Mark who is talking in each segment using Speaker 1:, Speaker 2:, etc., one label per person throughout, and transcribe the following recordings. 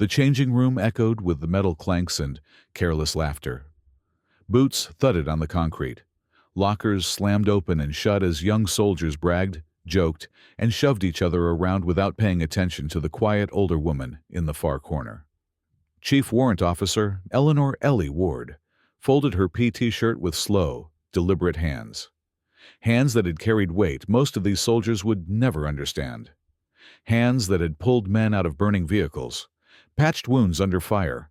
Speaker 1: The changing room echoed with the metal clanks and careless laughter. Boots thudded on the concrete. Lockers slammed open and shut as young soldiers bragged, joked, and shoved each other around without paying attention to the quiet older woman in the far corner. Chief Warrant Officer Eleanor Ellie Ward folded her PT shirt with slow, deliberate hands. Hands that had carried weight most of these soldiers would never understand. Hands that had pulled men out of burning vehicles, patched wounds under fire,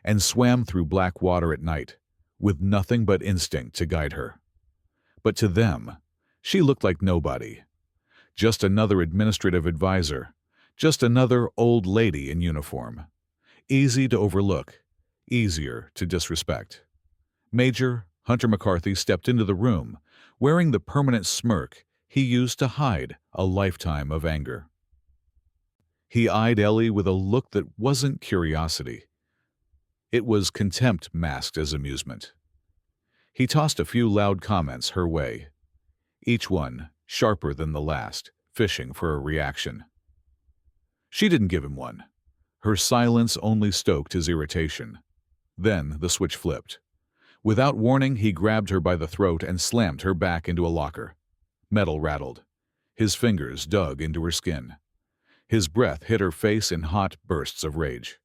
Speaker 1: and swam through black water at night, with nothing but instinct to guide her. But to them, she looked like nobody. Just another administrative advisor, just another old lady in uniform. Easy to overlook, easier to disrespect. Major Hunter McCarthy stepped into the room, wearing the permanent smirk he used to hide a lifetime of anger. He eyed Ellie with a look that wasn't curiosity. It was contempt masked as amusement. He tossed a few loud comments her way, each one sharper than the last, fishing for a reaction. She didn't give him one. Her silence only stoked his irritation. Then the switch flipped. Without warning, he grabbed her by the throat and slammed her back into a locker. Metal rattled. His fingers dug into her skin. His breath hit her face in hot bursts of rage.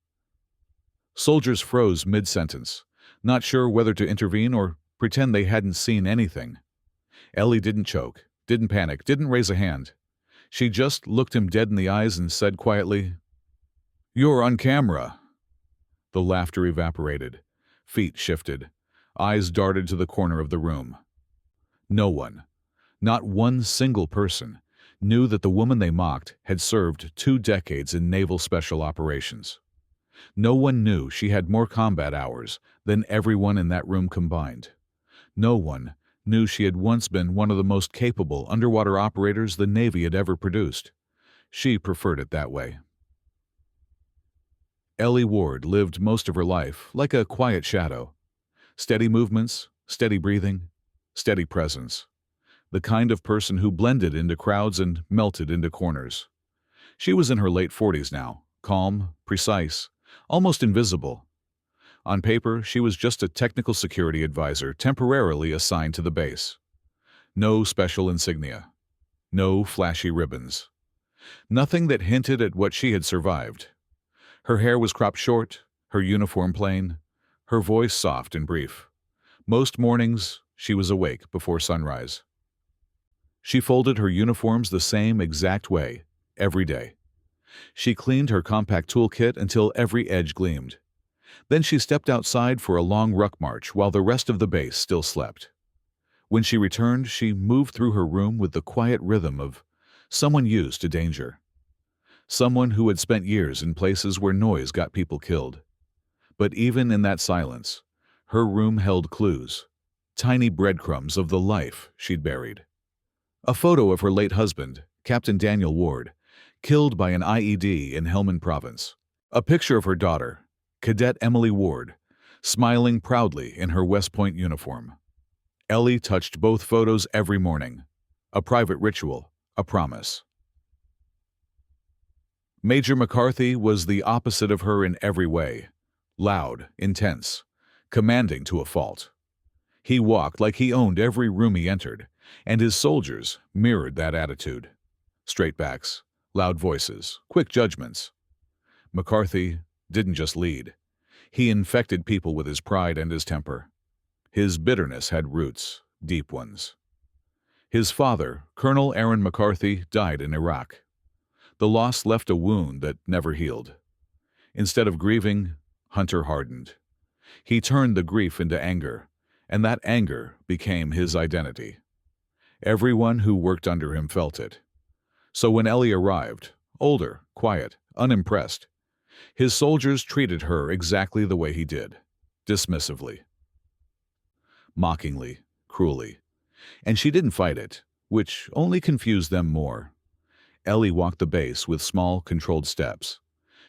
Speaker 1: Soldiers froze mid-sentence, not sure whether to intervene or pretend they hadn't seen anything. Ellie didn't choke, didn't panic, didn't raise a hand. She just looked him dead in the eyes and said quietly, "You're on camera." The laughter evaporated. Feet shifted. Eyes darted to the corner of the room. No one, not one single person, knew that the woman they mocked had served 2 decades in naval special operations. No one knew she had more combat hours than everyone in that room combined. No one knew she had once been one of the most capable underwater operators the Navy had ever produced. She preferred it that way. Ellie Ward lived most of her life like a quiet shadow. Steady movements, steady breathing, steady presence. The kind of person who blended into crowds and melted into corners. She was in her late 40s now, calm, precise, almost invisible. On paper, she was just a technical security advisor temporarily assigned to the base. No special insignia. No flashy ribbons. Nothing that hinted at what she had survived. Her hair was cropped short, her uniform plain, her voice soft and brief. Most mornings, she was awake before sunrise. She folded her uniforms the same exact way, every day. She cleaned her compact toolkit until every edge gleamed. Then she stepped outside for a long ruck march while the rest of the base still slept. When she returned, she moved through her room with the quiet rhythm of someone used to danger. Someone who had spent years in places where noise got people killed. But even in that silence, her room held clues, tiny breadcrumbs of the life she'd buried. A photo of her late husband, Captain Daniel Ward, killed by an IED in Helmand Province. A picture of her daughter, Cadet Emily Ward, smiling proudly in her West Point uniform. Ellie touched both photos every morning. A private ritual, a promise. Major McCarthy was the opposite of her in every way. Loud, intense, commanding to a fault. He walked like he owned every room he entered, and his soldiers mirrored that attitude. Straight backs, loud voices, quick judgments. McCarthy didn't just lead. He infected people with his pride and his temper. His bitterness had roots, deep ones. His father, Colonel Aaron McCarthy, died in Iraq. The loss left a wound that never healed. Instead of grieving, Hunter hardened. He turned the grief into anger, and that anger became his identity. Everyone who worked under him felt it. So when Ellie arrived, older, quiet, unimpressed, his soldiers treated her exactly the way he did, dismissively, mockingly, cruelly. And she didn't fight it, which only confused them more. Ellie walked the base with small, controlled steps.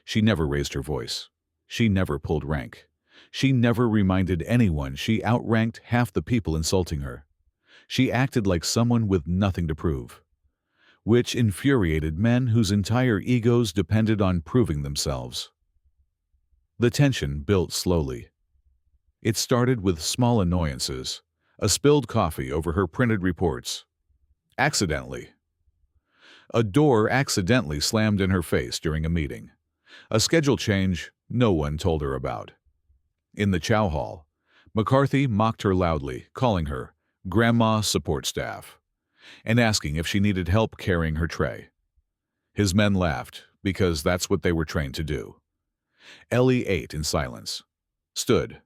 Speaker 1: She never raised her voice. She never pulled rank. She never reminded anyone she outranked half the people insulting her. She acted like someone with nothing to prove, which infuriated men whose entire egos depended on proving themselves. The tension built slowly. It started with small annoyances, a spilled coffee over her printed reports. Accidentally. A door accidentally slammed in her face during a meeting. A schedule change no one told her about. In the chow hall, McCarthy mocked her loudly, calling her Grandma Support Staff, and asking if she needed help carrying her tray. His men laughed, because that's what they were trained to do. Ellie ate in silence, stood,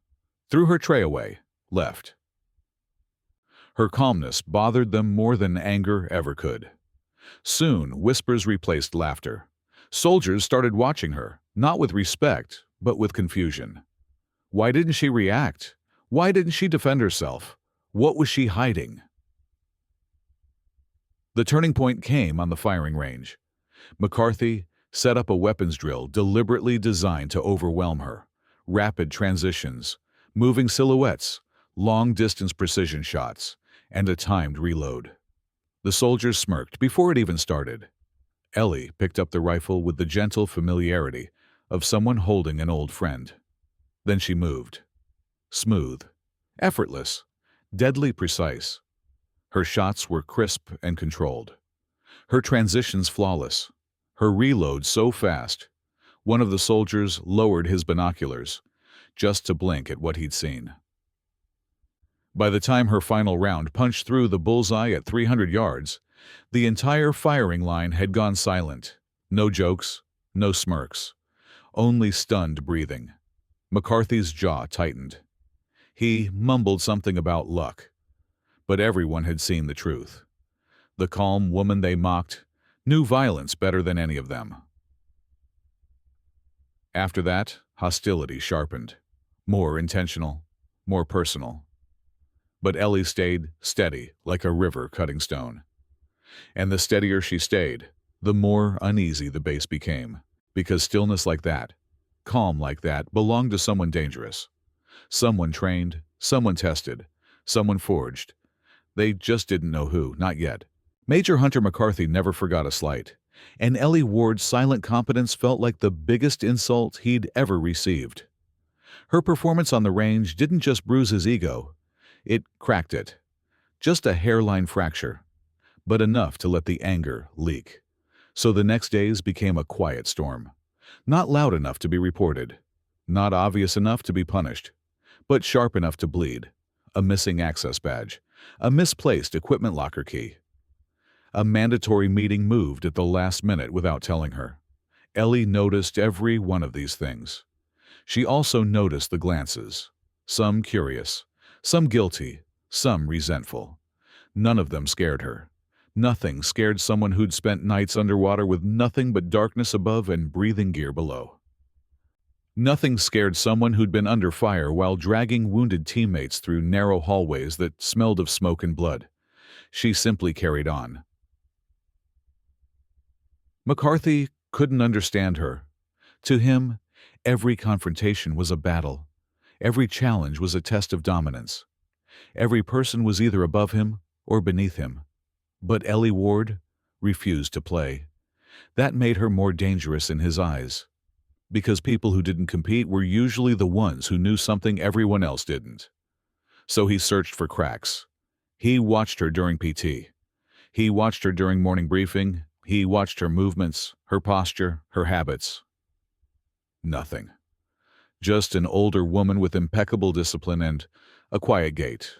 Speaker 1: threw her tray away, left. Her calmness bothered them more than anger ever could. Soon, whispers replaced laughter. Soldiers started watching her, not with respect, but with confusion. Why didn't she react? Why didn't she defend herself? What was she hiding? The turning point came on the firing range. McCarthy set up a weapons drill deliberately designed to overwhelm her. Rapid transitions, moving silhouettes, long-distance precision shots, and a timed reload. The soldiers smirked before it even started. Ellie picked up the rifle with the gentle familiarity of someone holding an old friend. Then she moved. Smooth, effortless, deadly precise. Her shots were crisp and controlled. Her transitions flawless. Her reload so fast. One of the soldiers lowered his binoculars, just to blink at what he'd seen. By the time her final round punched through the bullseye at 300 yards, the entire firing line had gone silent. No jokes, no smirks, only stunned breathing. McCarthy's jaw tightened. He mumbled something about luck, but everyone had seen the truth. The calm woman they mocked knew violence better than any of them. After that, hostility sharpened. More intentional, more personal. But Ellie stayed steady, like a river cutting stone. And the steadier she stayed, the more uneasy the base became, because stillness like that, calm like that, belonged to someone dangerous. Someone trained, someone tested, someone forged. They just didn't know who, not yet. Major Hunter McCarthy never forgot a slight, and Ellie Ward's silent competence felt like the biggest insult he'd ever received. Her performance on the range didn't just bruise his ego, it cracked it. Just a hairline fracture, but enough to let the anger leak. So the next days became a quiet storm. Not loud enough to be reported, not obvious enough to be punished, but sharp enough to bleed. A missing access badge, a misplaced equipment locker key. A mandatory meeting moved at the last minute without telling her. Ellie noticed every one of these things. She also noticed the glances, some curious, some guilty, some resentful. None of them scared her. Nothing scared someone who'd spent nights underwater with nothing but darkness above and breathing gear below. Nothing scared someone who'd been under fire while dragging wounded teammates through narrow hallways that smelled of smoke and blood. She simply carried on. McCarthy couldn't understand her. To him, every confrontation was a battle. Every challenge was a test of dominance. Every person was either above him or beneath him. But Ellie Ward refused to play. That made her more dangerous in his eyes, because people who didn't compete were usually the ones who knew something everyone else didn't. So he searched for cracks. He watched her during PT. He watched her during morning briefing. He watched her movements, her posture, her habits. Nothing. Just an older woman with impeccable discipline and a quiet gait.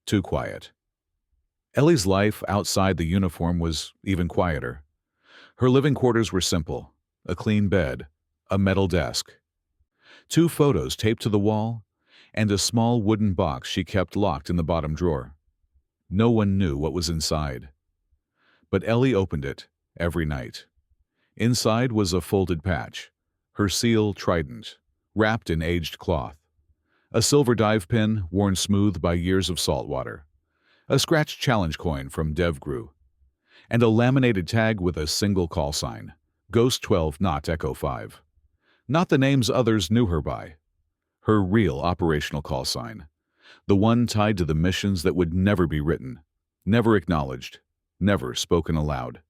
Speaker 1: Too quiet. Ellie's life outside the uniform was even quieter. Her living quarters were simple: a clean bed, a metal desk, 2 photos taped to the wall, and a small wooden box she kept locked in the bottom drawer. No one knew what was inside. But Ellie opened it every night. Inside was a folded patch, her seal trident, wrapped in aged cloth, a silver dive pin worn smooth by years of salt water, a scratched challenge coin from DevGru, and a laminated tag with a single call sign, Ghost 12 Not Echo 5. Not the names others knew her by. Her real operational call sign, the one tied to the missions that would never be written, never acknowledged, never spoken aloud.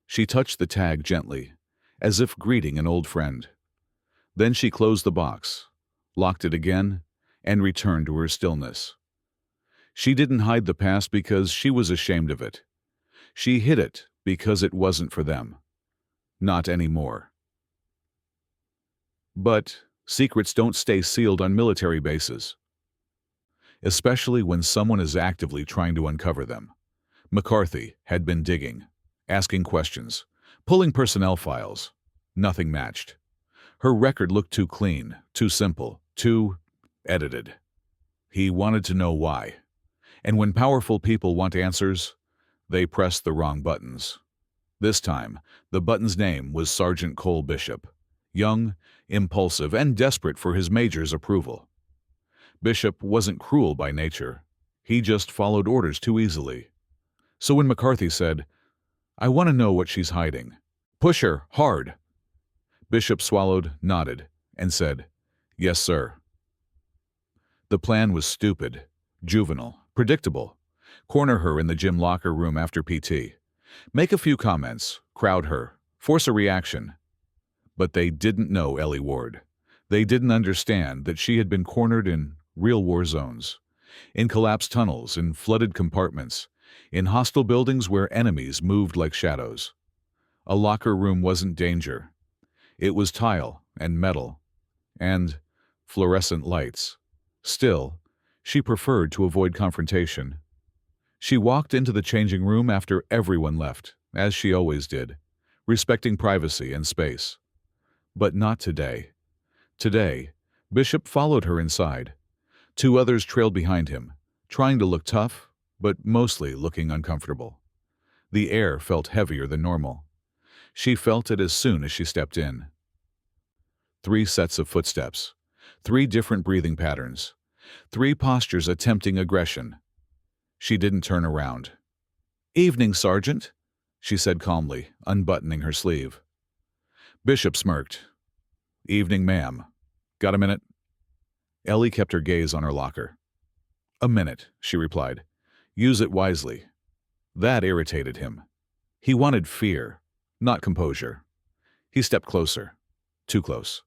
Speaker 1: She touched the tag gently, as if greeting an old friend. Then she closed the box, locked it again, and returned to her stillness. She didn't hide the past because she was ashamed of it. She hid it because it wasn't for them. Not anymore. But secrets don't stay sealed on military bases, especially when someone is actively trying to uncover them. McCarthy had been digging, asking questions, pulling personnel files. Nothing matched. Her record looked too clean, too simple, too edited. He wanted to know why. And when powerful people want answers, they press the wrong buttons. This time, the button's name was Sergeant Cole Bishop, young, impulsive, and desperate for his major's approval. Bishop wasn't cruel by nature. He just followed orders too easily. So when McCarthy said, "I want to know what she's hiding. Push her, hard." Bishop swallowed, nodded, and said, "Yes, sir." The plan was stupid, juvenile, predictable. Corner her in the gym locker room after PT. Make a few comments, crowd her, force a reaction. But they didn't know Ellie Ward. They didn't understand that she had been cornered in real war zones, in collapsed tunnels, in flooded compartments, in hostile buildings where enemies moved like shadows. A locker room wasn't danger. It was tile and metal and fluorescent lights. Still, she preferred to avoid confrontation. She walked into the changing room after everyone left, as she always did, respecting privacy and space. But not today. Today, Bishop followed her inside. Two others trailed behind him, trying to look tough, but mostly looking uncomfortable. The air felt heavier than normal. She felt it as soon as she stepped in. 3 sets of footsteps, 3 different breathing patterns, 3 postures attempting aggression. She didn't turn around. "Evening, Sergeant," she said calmly, unbuttoning her sleeve. Bishop smirked. "Evening, ma'am. Got a minute?" Ellie kept her gaze on her locker. "A minute," she replied. "Use it wisely." That irritated him. He wanted fear, not composure. He stepped closer. Too close.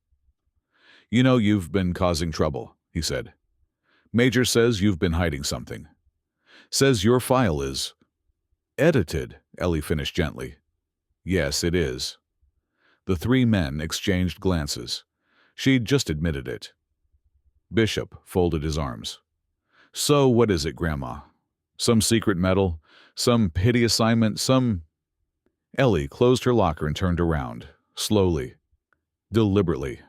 Speaker 1: "You know you've been causing trouble," he said. "Major says you've been hiding something. Says your file is..." "Edited," Ellie finished gently. "Yes, it is." The 3 men exchanged glances. She'd just admitted it. Bishop folded his arms. "So what is it, Grandma? Some secret medal? Some pity assignment? Some..." Ellie closed her locker and turned around, slowly, deliberately.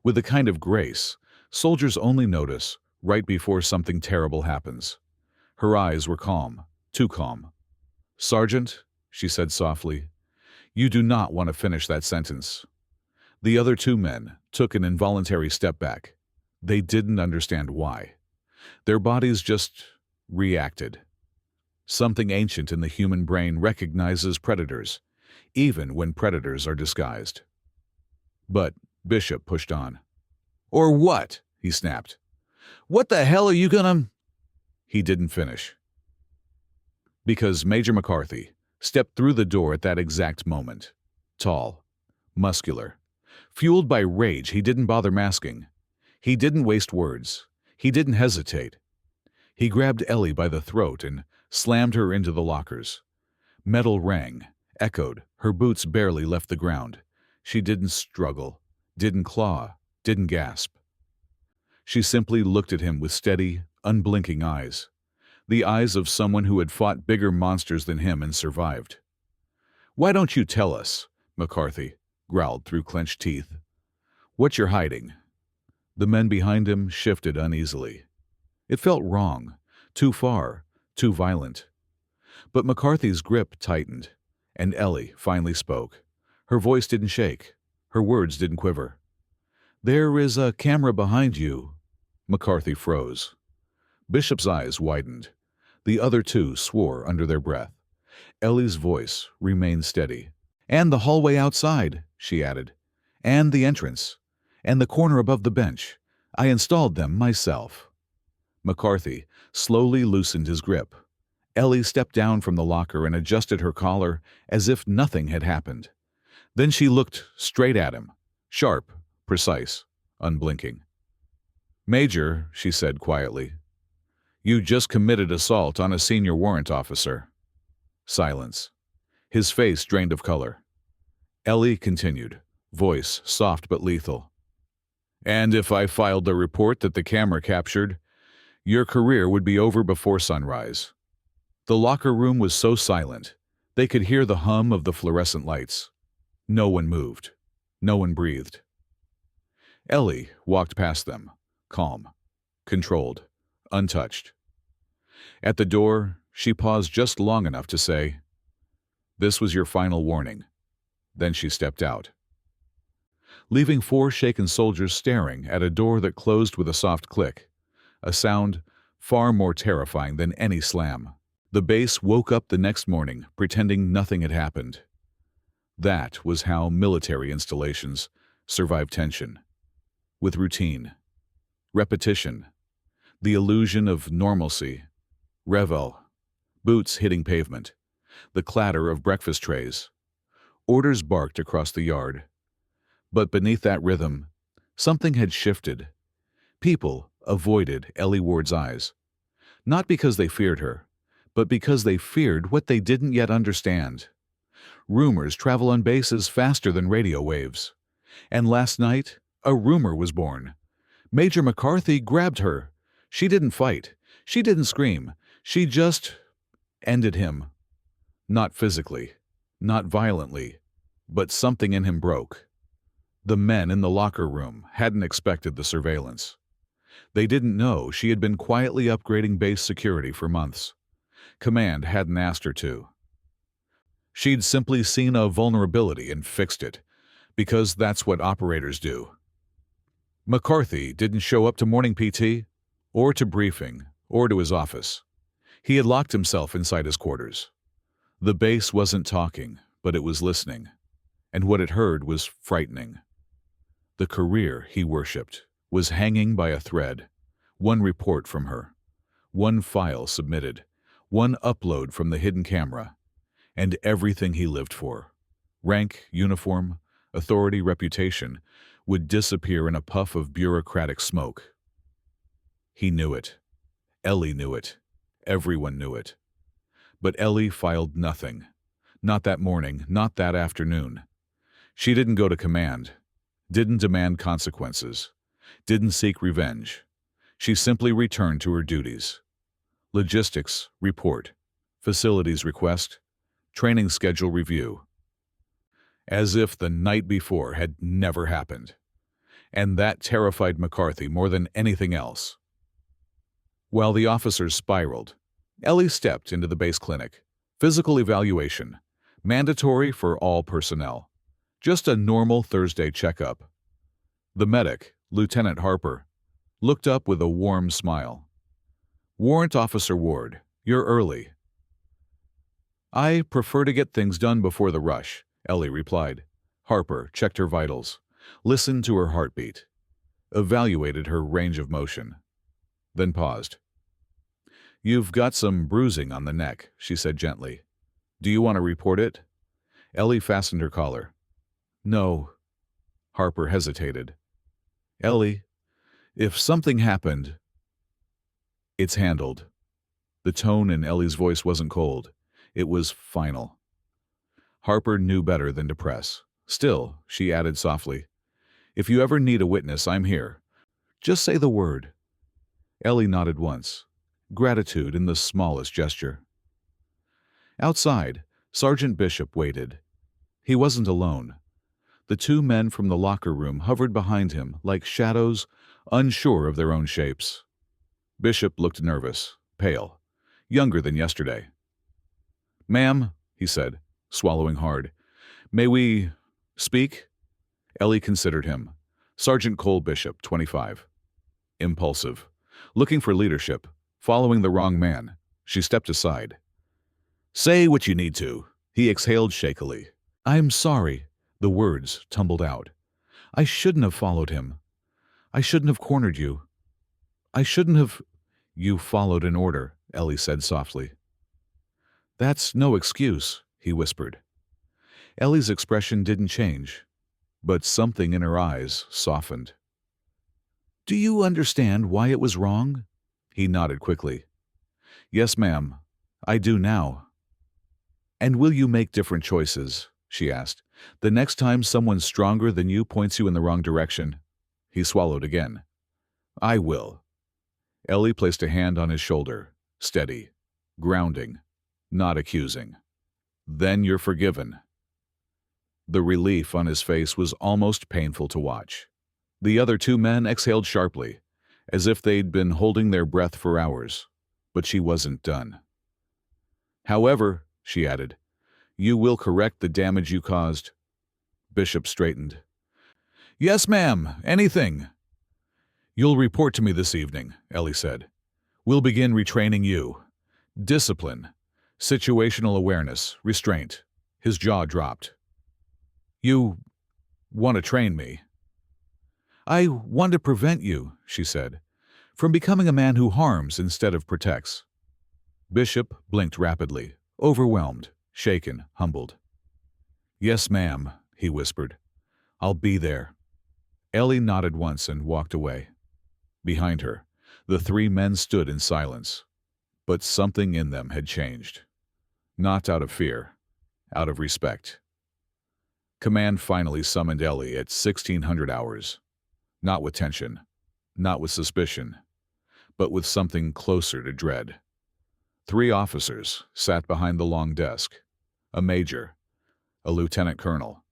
Speaker 1: With a kind of grace soldiers only notice right before something terrible happens. Her eyes were calm, too calm. "Sergeant," she said softly, "you do not want to finish that sentence." The other 2 men took an involuntary step back. They didn't understand why. Their bodies just reacted. Something ancient in the human brain recognizes predators, even when predators are disguised. But Bishop pushed on. "Or what?" he snapped. "What the hell are you gonna..." He didn't finish. Because Major McCarthy stepped through the door at that exact moment. Tall, muscular, fueled by rage he didn't bother masking. He didn't waste words. He didn't hesitate. He grabbed Ellie by the throat and slammed her into the lockers. Metal rang, echoed, her boots barely left the ground. She didn't struggle, didn't claw, didn't gasp. She simply looked at him with steady, unblinking eyes. The eyes of someone who had fought bigger monsters than him and survived. "Why don't you tell us?" McCarthy growled through clenched teeth. "What you're hiding?" The men behind him shifted uneasily. It felt wrong, too far, too violent. But McCarthy's grip tightened, and Ellie finally spoke. Her voice didn't shake. Her words didn't quiver. "There is a camera behind you." McCarthy froze. Bishop's eyes widened. The other 2 swore under their breath. Ellie's voice remained steady. "And the hallway outside," she added. "And the entrance. And the corner above the bench. I installed them myself." McCarthy slowly loosened his grip. Ellie stepped down from the locker and adjusted her collar as if nothing had happened. Then she looked straight at him. Sharp, precise, unblinking. "Major," she said quietly, "you just committed assault on a senior warrant officer." Silence. His face drained of color. Ellie continued, voice soft but lethal. "And if I filed the report that the camera captured, your career would be over before sunrise." The locker room was so silent, they could hear the hum of the fluorescent lights. No one moved. No one breathed. Ellie walked past them, calm, controlled, untouched. At the door, she paused just long enough to say, "This was your final warning." Then she stepped out, leaving 4 shaken soldiers staring at a door that closed with a soft click, a sound far more terrifying than any slam. The base woke up the next morning, pretending nothing had happened. That was how military installations survive tension. With routine, repetition, the illusion of normalcy, revel, boots hitting pavement, the clatter of breakfast trays. Orders barked across the yard. But beneath that rhythm, something had shifted. People avoided Ellie Ward's eyes, not because they feared her, but because they feared what they didn't yet understand. Rumors travel on bases faster than radio waves. And last night, a rumor was born. Major McCarthy grabbed her. She didn't fight. She didn't scream. She just ended him. Not physically, not violently, but something in him broke. The men in the locker room hadn't expected the surveillance. They didn't know she had been quietly upgrading base security for months. Command hadn't asked her to. She'd simply seen a vulnerability and fixed it, because that's what operators do. McCarthy didn't show up to morning PT, or to briefing, or to his office. He had locked himself inside his quarters. The base wasn't talking, but it was listening, and what it heard was frightening. The career he worshipped was hanging by a thread. One report from her, one file submitted, one upload from the hidden camera, and everything he lived for, rank, uniform, authority, reputation, would disappear in a puff of bureaucratic smoke. He knew it. Ellie knew it. Everyone knew it. But Ellie filed nothing. Not that morning, not that afternoon. She didn't go to command, didn't demand consequences, didn't seek revenge. She simply returned to her duties. Logistics report, facilities request, training schedule review. As if the night before had never happened. And that terrified McCarthy more than anything else. While the officers spiraled, Ellie stepped into the base clinic. Physical evaluation, mandatory for all personnel. Just a normal Thursday checkup. The medic, Lieutenant Harper, looked up with a warm smile. "Warrant Officer Ward, you're early." "I prefer to get things done before the rush," Ellie replied. Harper checked her vitals, listened to her heartbeat, evaluated her range of motion, then paused. "You've got some bruising on the neck," she said gently. "Do you want to report it?" Ellie fastened her collar. "No." Harper hesitated. "Ellie, if something happened..." "It's handled." The tone in Ellie's voice wasn't cold. It was final. Harper knew better than to press. "Still," she added softly, "if you ever need a witness, I'm here. Just say the word." Ellie nodded once. Gratitude in the smallest gesture. Outside, Sergeant Bishop waited. He wasn't alone. The 2 men from the locker room hovered behind him like shadows, unsure of their own shapes. Bishop looked nervous, pale, younger than yesterday. "Ma'am," he said, swallowing hard, "may we speak?" Ellie considered him. Sergeant Cole Bishop, 25. Impulsive, looking for leadership, following the wrong man. She stepped aside. "Say what you need to," he exhaled shakily. "I'm sorry," the words tumbled out. "I shouldn't have followed him. I shouldn't have cornered you. I shouldn't have..." "You followed an order," Ellie said softly. "That's no excuse," he whispered. Ellie's expression didn't change. but something in her eyes softened. "Do you understand why it was wrong?" He nodded quickly. "Yes, ma'am. I do now." "And will you make different choices?" she asked. "The next time someone stronger than you points you in the wrong direction?" He swallowed again. "I will." Ellie placed a hand on his shoulder, steady, grounding, not accusing. "Then you're forgiven." The relief on his face was almost painful to watch. The other two men exhaled sharply, as if they'd been holding their breath for hours, but she wasn't done. "However," she added, "you will correct the damage you caused." Bishop straightened. "Yes, ma'am, anything." "You'll report to me this evening," Ellie said. "We'll begin retraining you. Discipline, situational awareness, restraint." His jaw dropped. "You want to train me?" "I want to prevent you," she said, "from becoming a man who harms instead of protects." Bishop blinked rapidly, overwhelmed, shaken, humbled. "Yes, ma'am," he whispered. "I'll be there." Ellie nodded once and walked away. Behind her, the three men stood in silence, but something in them had changed. Not out of fear, out of respect. Command finally summoned Ellie at 1600 hours. Not with tension, not with suspicion, but with something closer to dread. Three officers sat behind the long desk, a major, a lieutenant colonel,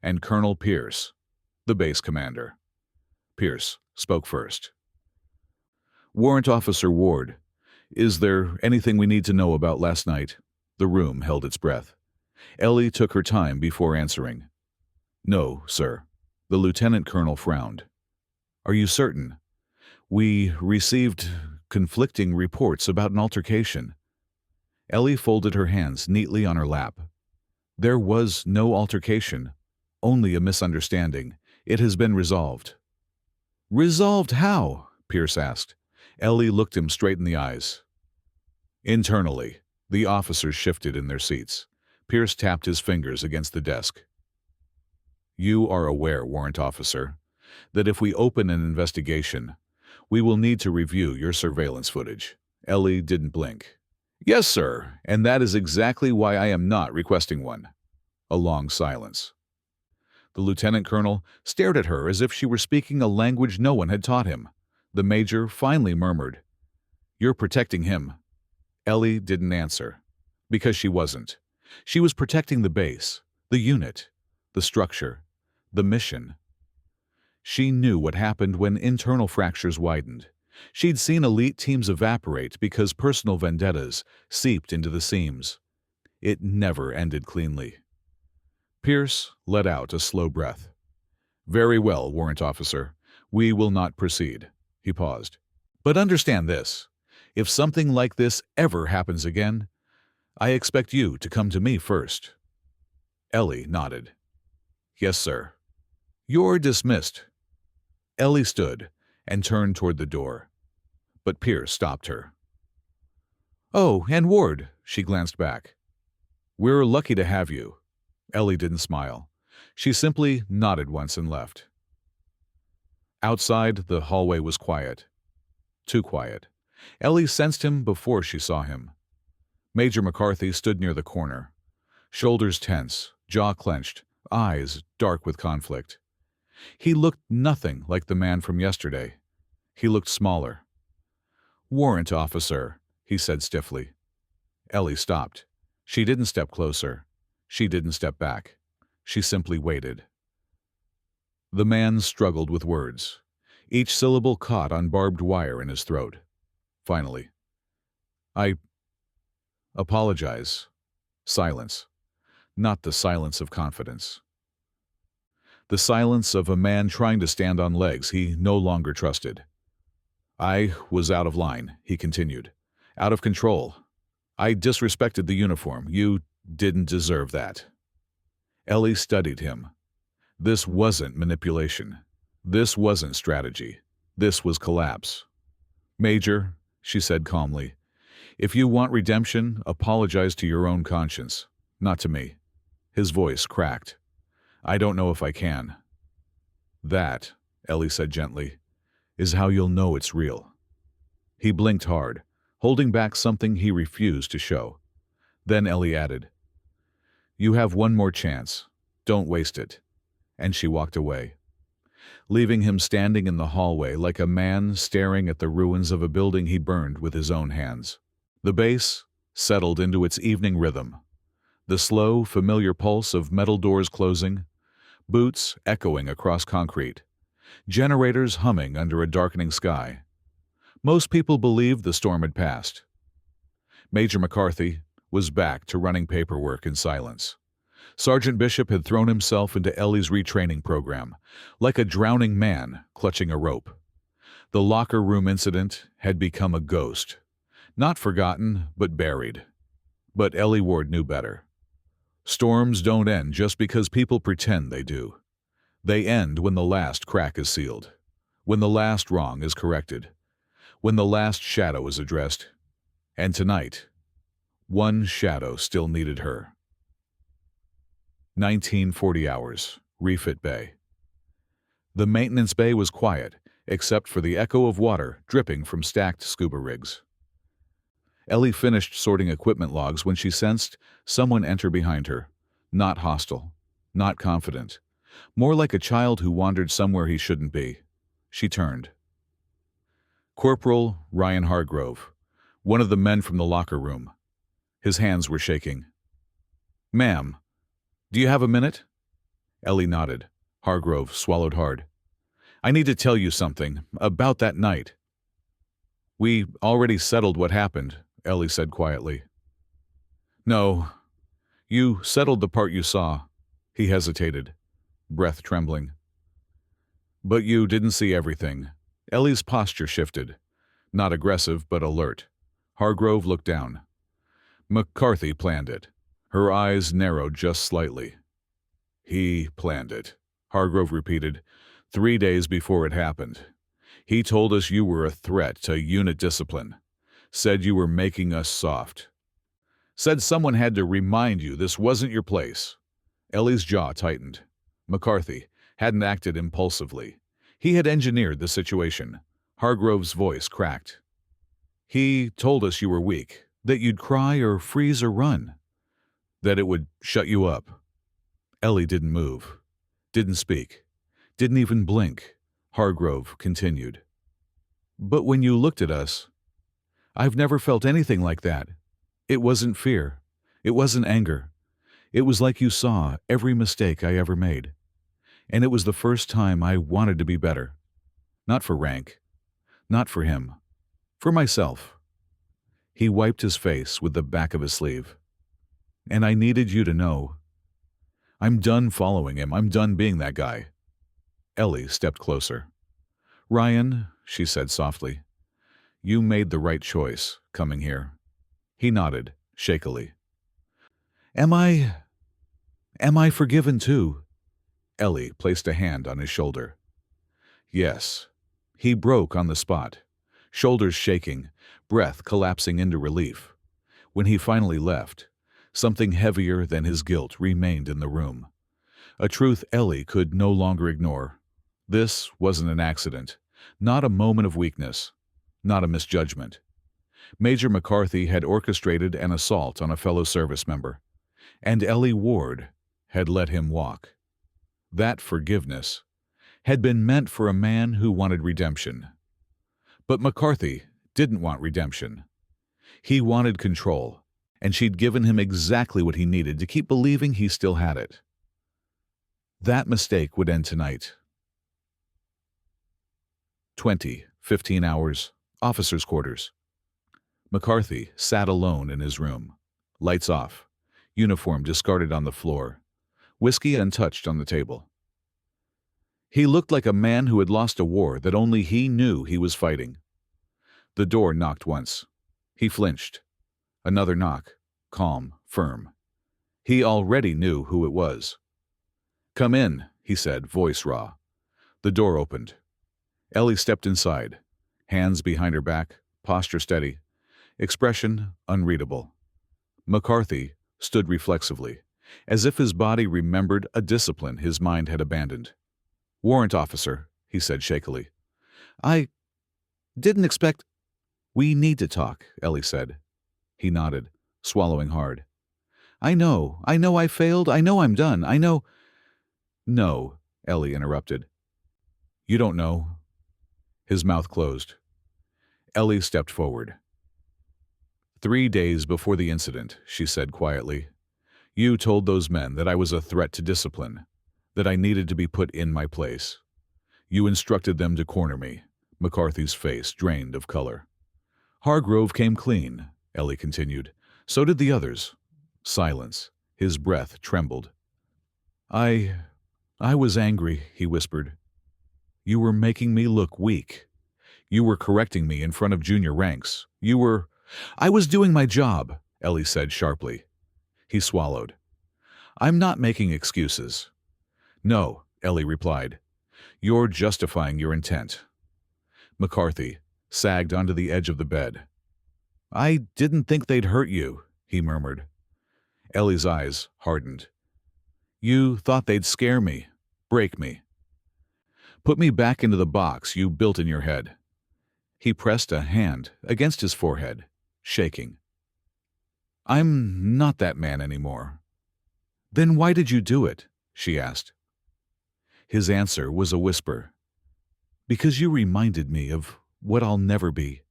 Speaker 1: and Colonel Pierce, the base commander. Pierce spoke first. "Warrant Officer Ward, is there anything we need to know about last night?" The room held its breath. Ellie took her time before answering. "No, sir." The lieutenant colonel frowned. "Are you certain? We received conflicting reports about an altercation." Ellie folded her hands neatly on her lap. "There was no altercation, only a misunderstanding. It has been resolved." "Resolved how?" Pierce asked. Ellie looked him straight in the eyes. Internally, the officers shifted in their seats. Pierce tapped his fingers against the desk. "You are aware, Warrant Officer, that if we open an investigation, we will need to review your surveillance footage." Ellie didn't blink. "Yes, sir, and that is exactly why I am not requesting one." A long silence. The lieutenant colonel stared at her as if she were speaking a language no one had taught him. The major finally murmured, "You're protecting him." Ellie didn't answer, because she wasn't. She was protecting the base, the unit, the structure, the mission. She knew what happened when internal fractures widened. She'd seen elite teams evaporate because personal vendettas seeped into the seams. It never ended cleanly. Pierce let out a slow breath. "Very well, Warrant Officer. We will not proceed." He paused. "But understand this. If something like this ever happens again, I expect you to come to me first." Ellie nodded. "Yes, sir." "You're dismissed." Ellie stood and turned toward the door, but Pierce stopped her. "Oh, and Ward," she glanced back. "We're lucky to have you." Ellie didn't smile. She simply nodded once and left. Outside, the hallway was quiet. Too quiet. Ellie sensed him before she saw him. Major McCarthy stood near the corner, shoulders tense, jaw clenched, eyes dark with conflict. He looked nothing like the man from yesterday. He looked smaller. "Warrant Officer," he said stiffly. Ellie stopped. She didn't step closer. She didn't step back. She simply waited. The man struggled with words, each syllable caught on barbed wire in his throat. Finally, "I apologize." Silence. Not the silence of confidence. The silence of a man trying to stand on legs he no longer trusted. "I was out of line," he continued. "Out of control. I disrespected the uniform. You didn't deserve that." Ellie studied him. This wasn't manipulation. This wasn't strategy. This was collapse. "Major," she said calmly, "if you want redemption, apologize to your own conscience, not to me." His voice cracked. I don't know if I can. That, Ellie said gently, is how you'll know it's real. He blinked hard, holding back something he refused to show. Then Ellie added, You have one more chance. Don't waste it. And she walked away, leaving him standing in the hallway like a man staring at the ruins of a building he burned with his own hands. The bass settled into its evening rhythm, the slow, familiar pulse of metal doors closing, boots echoing across concrete, generators humming under a darkening sky. Most people believed the storm had passed. Major McCarthy was back to running paperwork in silence. Sergeant Bishop had thrown himself into Ellie's retraining program, like a drowning man clutching a rope. The locker room incident had become a ghost, not forgotten, but buried. But Ellie Ward knew better. Storms don't end just because people pretend they do. They end when the last crack is sealed, when the last wrong is corrected, when the last shadow is addressed. And tonight, one shadow still needed her. 1940 hours, Refit Bay. The maintenance bay was quiet, except for the echo of water dripping from stacked scuba rigs. Ellie finished sorting equipment logs when she sensed someone enter behind her, not hostile, not confident, more like a child who wandered somewhere he shouldn't be. She turned. Corporal Ryan Hargrove, one of the men from the locker room. His hands were shaking. Ma'am, do you have a minute? Ellie nodded. Hargrove swallowed hard. I need to tell you something about that night. We already settled what happened, Ellie said quietly. No, you settled the part you saw. He hesitated, breath trembling. But you didn't see everything. Ellie's posture shifted, not aggressive but alert. Hargrove looked down. McCarthy planned it. Her eyes narrowed just slightly. He planned it, Hargrove repeated, 3 days before it happened. He told us you were a threat to unit discipline. Said you were making us soft. Said someone had to remind you this wasn't your place. Ellie's jaw tightened. McCarthy hadn't acted impulsively. He had engineered the situation. Hargrove's voice cracked. He told us you were weak, that you'd cry or freeze or run, that it would shut you up. Ellie didn't move, didn't speak, didn't even blink. Hargrove continued. But when you looked at us, I've never felt anything like that. It wasn't fear. It wasn't anger. It was like you saw every mistake I ever made. And it was the first time I wanted to be better. Not for rank. Not for him. For myself. He wiped his face with the back of his sleeve. And I needed you to know. I'm done following him. I'm done being that guy. Ellie stepped closer. Ryan, she said softly, you made the right choice coming here. He nodded, shakily. Am I forgiven too? Ellie placed a hand on his shoulder. Yes. He broke on the spot, shoulders shaking, breath collapsing into relief. When he finally left, something heavier than his guilt remained in the room. A truth Ellie could no longer ignore. This wasn't an accident, not a moment of weakness, not a misjudgment. Major McCarthy had orchestrated an assault on a fellow service member, and Ellie Ward had let him walk. That forgiveness had been meant for a man who wanted redemption. But McCarthy didn't want redemption. He wanted control, and she'd given him exactly what he needed to keep believing he still had it. That mistake would end tonight. 15 hours, officers' quarters. McCarthy sat alone in his room. Lights off, uniform discarded on the floor, whiskey untouched on the table. He looked like a man who had lost a war that only he knew he was fighting. The door knocked once. He flinched. Another knock, calm, firm. He already knew who it was. Come in, he said, voice raw. The door opened. Ellie stepped inside, hands behind her back, posture steady, expression unreadable. McCarthy stood reflexively, as if his body remembered a discipline his mind had abandoned. "Warrant officer," he said shakily. "I didn't expect—" "We need to talk," Ellie said. He nodded, swallowing hard. I know I failed, I know I'm done, I know—" "No," Ellie interrupted. "You don't know." His mouth closed. Ellie stepped forward. "3 days before the incident," she said quietly, "you told those men that I was a threat to discipline, that I needed to be put in my place. You instructed them to corner me." McCarthy's face drained of color. "Hargrove came clean," Ellie continued. "So did the others." Silence. His breath trembled. I was angry," he whispered. "You were making me look weak. You were correcting me in front of junior ranks. You were—" "I was doing my job," Ellie said sharply. He swallowed. "I'm not making excuses." "No," Ellie replied. "You're justifying your intent." McCarthy sagged onto the edge of the bed. "I didn't think they'd hurt you," he murmured. Ellie's eyes hardened. "You thought they'd scare me, break me. Put me back into the box you built in your head." He pressed a hand against his forehead, shaking. "I'm not that man anymore." "Then why did you do it?" she asked. His answer was a whisper. "Because you reminded me of what I'll never be."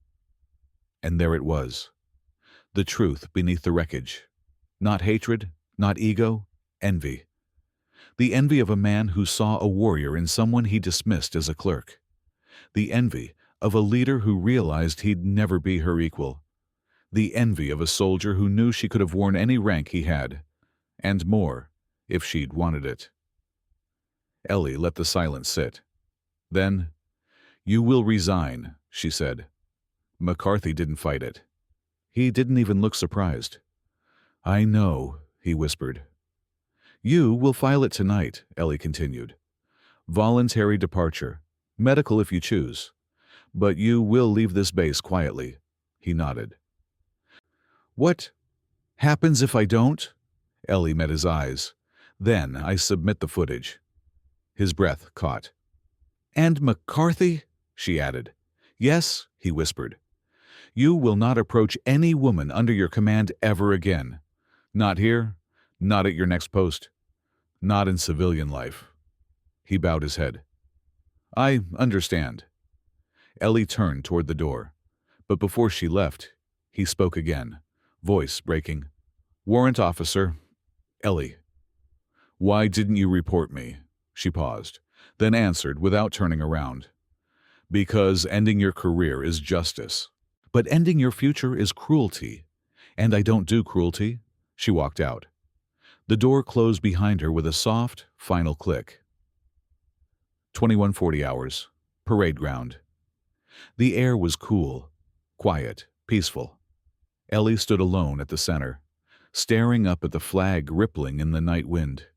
Speaker 1: And there it was. The truth beneath the wreckage. Not hatred, not ego, envy. The envy of a man who saw a warrior in someone he dismissed as a clerk. The envy of a leader who realized he'd never be her equal. The envy of a soldier who knew she could have worn any rank he had, and more, if she'd wanted it. Ellie let the silence sit. Then, "You will resign," she said. McCarthy didn't fight it. He didn't even look surprised. "I know," he whispered. "You will file it tonight," Ellie continued. "Voluntary departure, medical if you choose. But you will leave this base quietly." He nodded. "What happens if I don't?" Ellie met his eyes. "Then I submit the footage." His breath caught. "And McCarthy?" she added. "Yes," he whispered. "You will not approach any woman under your command ever again. Not here, not at your next post, not in civilian life." He bowed his head. "I understand." Ellie turned toward the door, but before she left, he spoke again, voice breaking. "Warrant officer, Ellie." "Why didn't you report me?" She paused, then answered without turning around. "Because ending your career is justice. But ending your future is cruelty. And I don't do cruelty." She walked out. The door closed behind her with a soft, final click. 2140 hours. Parade ground. The air was cool, quiet, peaceful. Ellie stood alone at the center, staring up at the flag rippling in the night wind.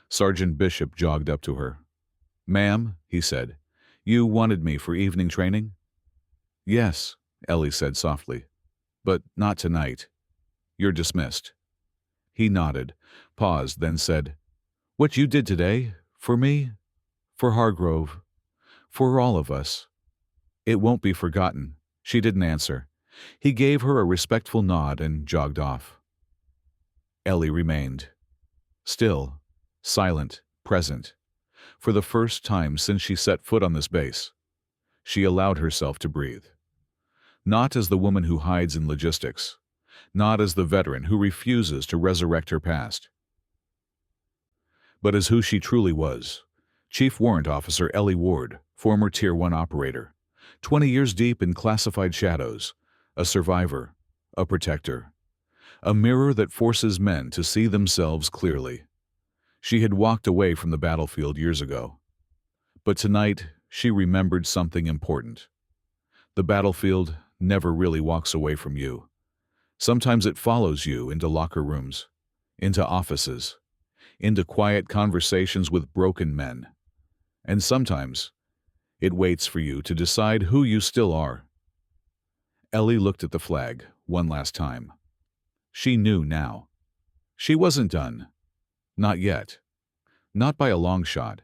Speaker 1: Sergeant Bishop jogged up to her. "Ma'am," he said, "you wanted me for evening training?" "Yes," Ellie said softly, "but not tonight. You're dismissed." He nodded, paused, then said, "What you did today, for me, for Hargrove, for all of us, it won't be forgotten." She didn't answer. He gave her a respectful nod and jogged off. Ellie remained. Still, silent, present. For the first time since she set foot on this base, she allowed herself to breathe. Not as the woman who hides in logistics, not as the veteran who refuses to resurrect her past, but as who she truly was. Chief Warrant Officer Ellie Ward, former Tier 1 operator, 20 years deep in classified shadows, a survivor, a protector, a mirror that forces men to see themselves clearly. She had walked away from the battlefield years ago. But tonight, she remembered something important. The battlefield never really walks away from you. Sometimes it follows you into locker rooms, into offices, into quiet conversations with broken men. And sometimes it waits for you to decide who you still are. Ellie looked at the flag one last time. She knew now. She wasn't done. Not yet. Not by a long shot.